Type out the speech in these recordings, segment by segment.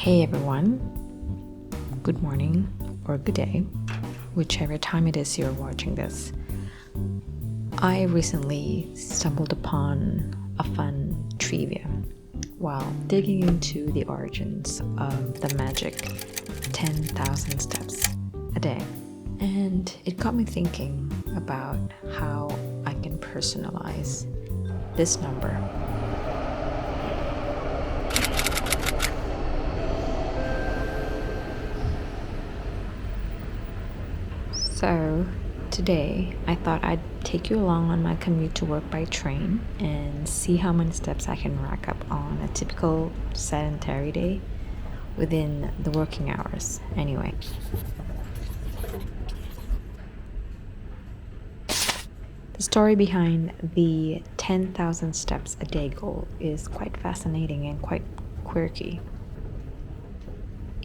Hey everyone, good morning or good day, whichever time it is you're watching this. I recently stumbled upon a fun trivia while digging into the origins of the magic 10,000 steps a day. And it got me thinking about how I can personalize this number. So today I thought I'd take you along on my commute to work by train and see how many steps I can rack up on a typical sedentary day within the working hours anyway. The story behind the 10,000 steps a day goal is quite fascinating and quite quirky.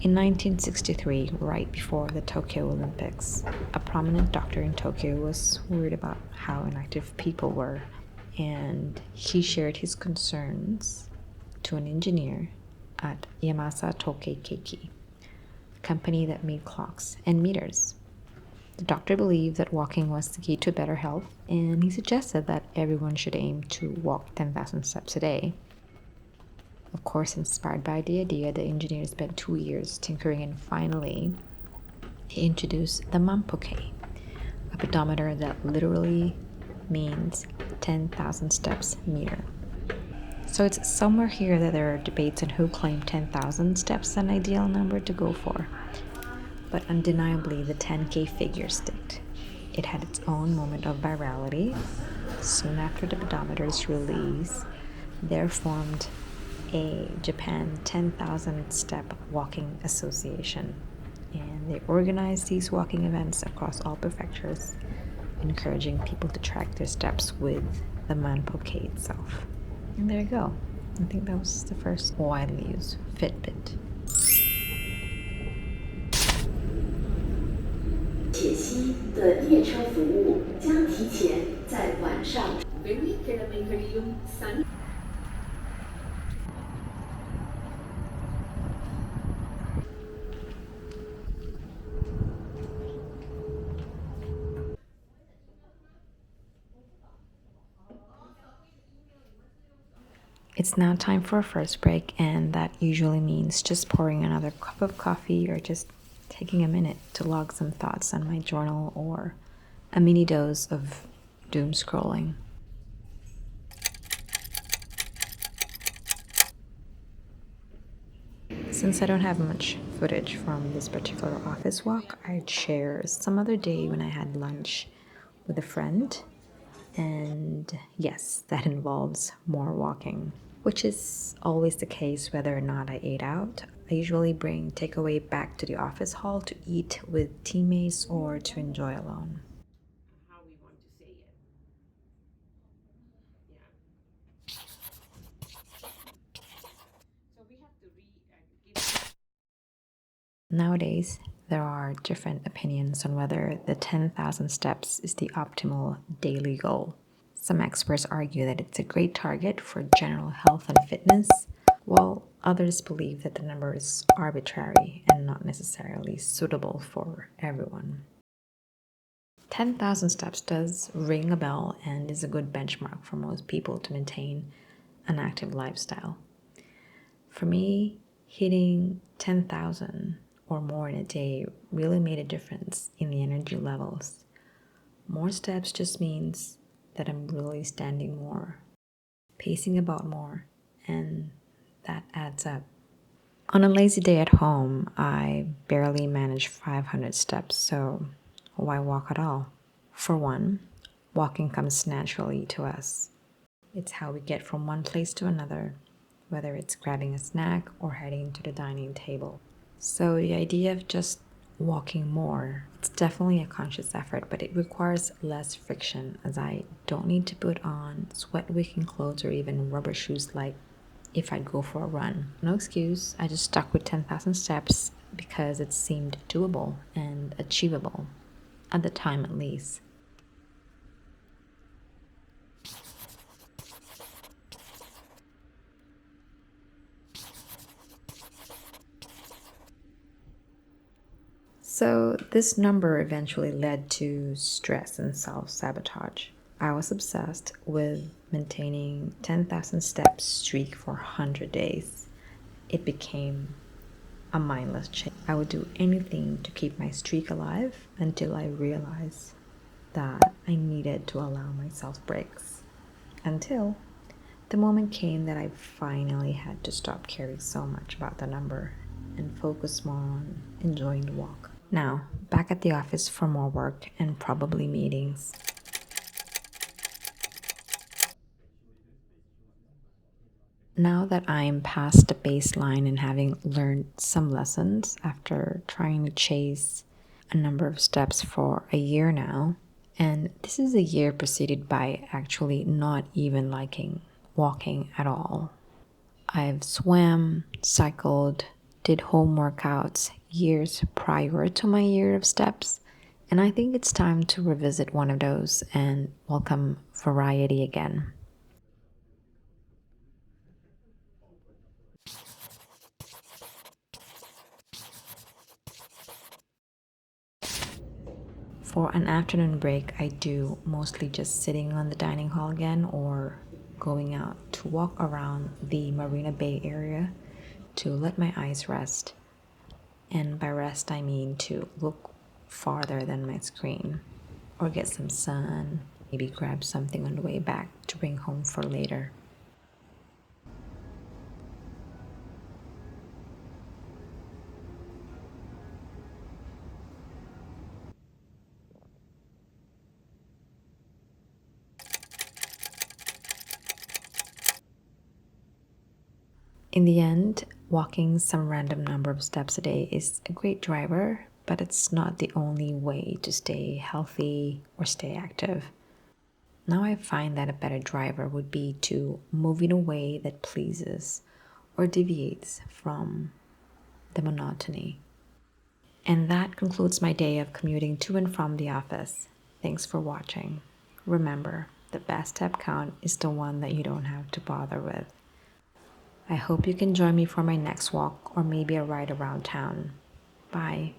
In 1963, right before the Tokyo Olympics, a prominent doctor in Tokyo was worried about how inactive people were, and he shared his concerns to an engineer at Yamasa Tokei Keiki, a company that made clocks and meters. The doctor believed that walking was the key to better health, and he suggested that everyone should aim to walk 10,000 steps a day. Of course, inspired by the idea, the engineer spent 2 years tinkering, and finally he introduced the Manpoke, a pedometer that literally means 10,000 steps meter. So it's somewhere here that there are debates on who claimed 10,000 steps as an ideal number to go for. But undeniably, the 10K figure sticked. It had its own moment of virality. Soon after the pedometer's release, there formed a Japan 10,000 step walking association, and they organized these walking events across all prefectures, encouraging people to track their steps with the Manpoke itself. And there you go. I think that was the first widely used Fitbit. 铁西的列车服务将提前在晚上。It's now time for a first break, and that usually means just pouring another cup of coffee or just taking a minute to log some thoughts on my journal or a mini dose of doom scrolling. Since I don't have much footage from this particular office walk, I'd share some other day when I had lunch with a friend. And yes, that involves more walking, which is always the case whether or not I ate out. I usually bring takeaway back to the office hall to eat with teammates or to enjoy alone. Nowadays, there are different opinions on whether the 10,000 steps is the optimal daily goal. Some experts argue that it's a great target for general health and fitness, while others believe that the number is arbitrary and not necessarily suitable for everyone. 10,000 steps does ring a bell and is a good benchmark for most people to maintain an active lifestyle. For me, hitting 10,000 or more in a day really made a difference in the energy levels. More steps just means that I'm really standing more, pacing about more, and that adds up. On a lazy day at home, I barely manage 500 steps, so why walk at all? For one, walking comes naturally to us. It's how we get from one place to another, whether it's grabbing a snack or heading to the dining table. So the idea of just walking more, it's definitely a conscious effort, but it requires less friction, as I don't need to put on sweat-wicking clothes or even rubber shoes like if I'd go for a run. No excuse, I just stuck with 10,000 steps because it seemed doable and achievable, at the time at least. So, this number eventually led to stress and self sabotage. I was obsessed with maintaining 10,000 steps streak for 100 days. It became a mindless chase. I would do anything to keep my streak alive until I realized that I needed to allow myself breaks. Until the moment came that I finally had to stop caring so much about the number and focus more on enjoying the walk. Now, back at the office for more work and probably meetings. Now that I'm past the baseline and having learned some lessons after trying to chase a number of steps for a year now, and this is a year preceded by actually not even liking walking at all. I've swam, cycled, did home workouts years prior to my year of steps, and I think it's time to revisit one of those and welcome variety again. For an afternoon break, I do mostly just sitting on the dining hall again or going out to walk around the Marina Bay area to let my eyes rest. And by rest, I mean to look farther than my screen or get some sun, maybe grab something on the way back to bring home for later. In the end, walking some random number of steps a day is a great driver, but it's not the only way to stay healthy or stay active. Now I find that a better driver would be to move in a way that pleases or deviates from the monotony. And that concludes my day of commuting to and from the office. Thanks for watching. Remember, the best step count is the one that you don't have to bother with. I hope you can join me for my next walk or maybe a ride around town. Bye.